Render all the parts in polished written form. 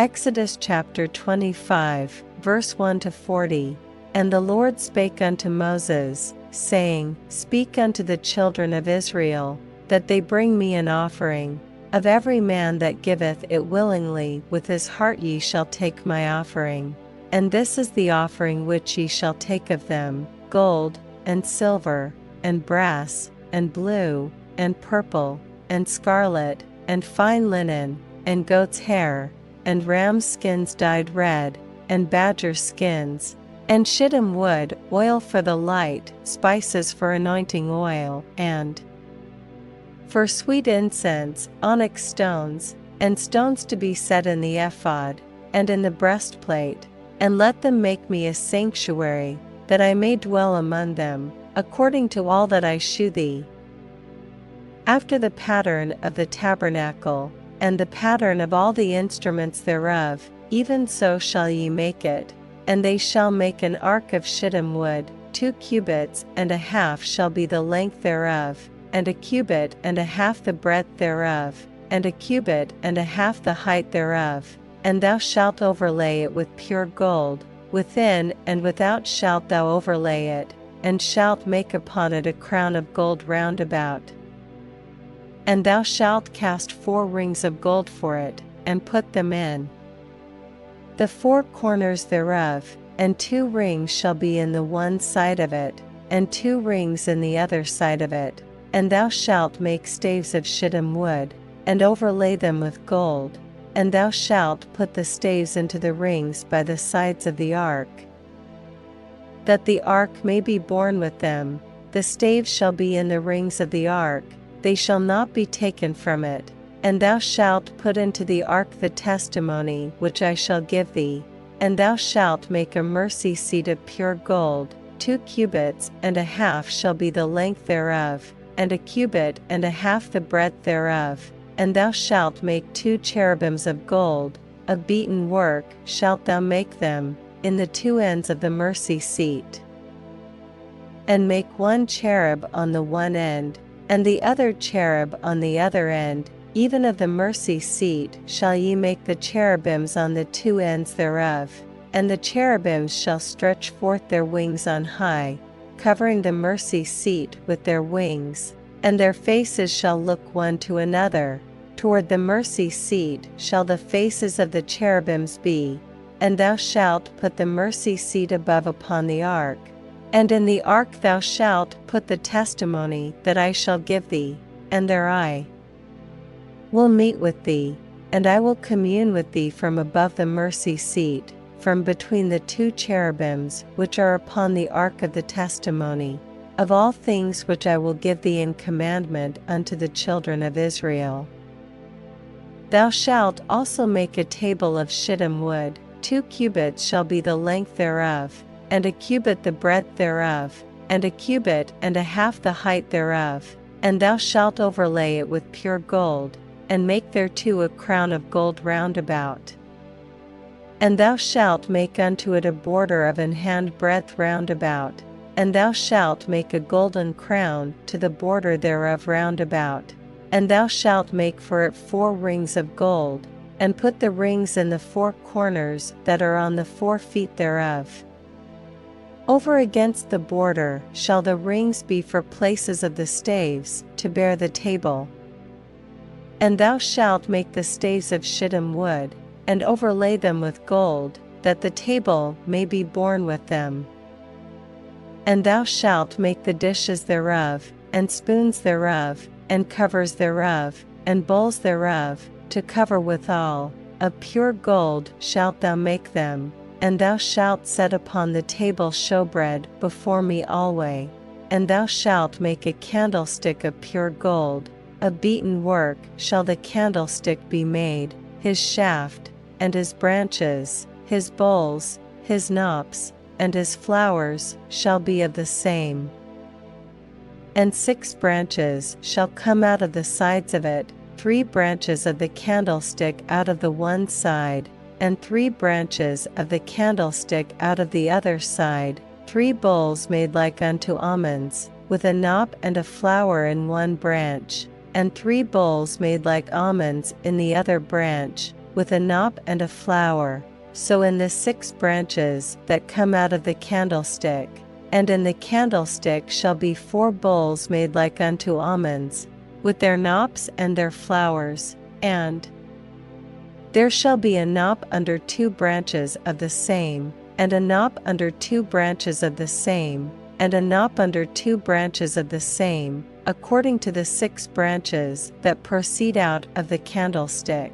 Exodus chapter 25, verse 1-40. And the Lord spake unto Moses, saying, Speak unto the children of Israel, that they bring me an offering. Of every man that giveth it willingly with his heart ye shall take my offering. And this is the offering which ye shall take of them, gold, and silver, and brass, and blue, and purple, and scarlet, and fine linen, and goat's hair, and ram's skins dyed red, and badger skins, and shittim wood, oil for the light, spices for anointing oil, and for sweet incense, onyx stones, and stones to be set in the ephod, and in the breastplate, and let them make me a sanctuary, that I may dwell among them, according to all that I shew thee. After the pattern of the tabernacle, and the pattern of all the instruments thereof, even so shall ye make it. And they shall make an ark of shittim wood, 2 cubits and a half shall be the length thereof, and 1 cubit and a half the breadth thereof, and 1 cubit and a half the height thereof. And thou shalt overlay it with pure gold, within and without shalt thou overlay it, and shalt make upon it a crown of gold round about. And thou shalt cast 4 rings of gold for it, and put them in the 4 corners thereof, and 2 rings shall be in the one side of it, and 2 rings in the other side of it. And thou shalt make staves of shittim wood, and overlay them with gold. And thou shalt put the staves into the rings by the sides of the ark, that the ark may be borne with them. The staves shall be in the rings of the ark, they shall not be taken from it. And thou shalt put into the ark the testimony which I shall give thee. And thou shalt make a mercy seat of pure gold, 2 cubits and a half shall be the length thereof, and 1 cubit and a half the breadth thereof. And thou shalt make 2 cherubims of gold, of beaten work shalt thou make them, in the 2 ends of the mercy seat. And make 1 cherub on the one end, and the other cherub on the other end. Even of the mercy seat shall ye make the cherubims on the 2 ends thereof. And the cherubims shall stretch forth their wings on high, covering the mercy seat with their wings. And their faces shall look one to another. Toward the mercy seat shall the faces of the cherubims be. And thou shalt put the mercy seat above upon the ark. And in the ark thou shalt put the testimony that I shall give thee. And there I will meet with thee, and I will commune with thee from above the mercy seat, from between the 2 cherubims which are upon the ark of the testimony, of all things which I will give thee in commandment unto the children of Israel. Thou shalt also make a table of shittim wood, 2 cubits shall be the length thereof, and 1 cubit the breadth thereof, and 1 cubit and a half the height thereof. And thou shalt overlay it with pure gold, and make thereto a crown of gold round about. And thou shalt make unto it a border of an hand breadth round about. And thou shalt make a golden crown to the border thereof round about. And thou shalt make for it 4 rings of gold, and put the rings in the 4 corners that are on the 4 feet thereof. Over against the border shall the rings be for places of the staves, to bear the table. And thou shalt make the staves of shittim wood, and overlay them with gold, that the table may be borne with them. And thou shalt make the dishes thereof, and spoons thereof, and covers thereof, and bowls thereof, to cover withal. Of pure gold shalt thou make them. And thou shalt set upon the table showbread before me alway. And thou shalt make a candlestick of pure gold. Of beaten work shall the candlestick be made, his shaft, and his branches, his bowls, his knops, and his flowers shall be of the same. And 6 branches shall come out of the sides of it, 3 branches of the candlestick out of the one side, and 3 branches of the candlestick out of the other side, 3 bowls made like unto almonds, with a knop and a flower in one branch, and 3 bowls made like almonds in the other branch, with a knop and a flower, so in the 6 branches that come out of the candlestick. And in the candlestick shall be 4 bowls made like unto almonds, with their knops and their flowers, and there shall be a knop under 2 branches of the same, and a knop under 2 branches of the same, and a knop under 2 branches of the same, according to the 6 branches that proceed out of the candlestick.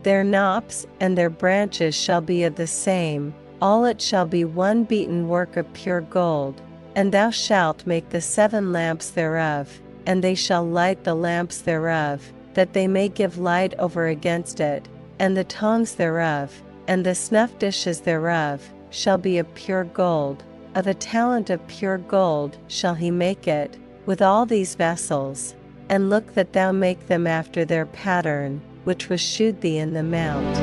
Their knops and their branches shall be of the same, all it shall be one beaten work of pure gold, and thou shalt make the 7 lamps thereof, and they shall light the lamps thereof, that they may give light over against it, and the tongs thereof, and the snuff dishes thereof, shall be of pure gold, of a talent of pure gold shall he make it, with all these vessels, and look that thou make them after their pattern, which was shewed thee in the mount.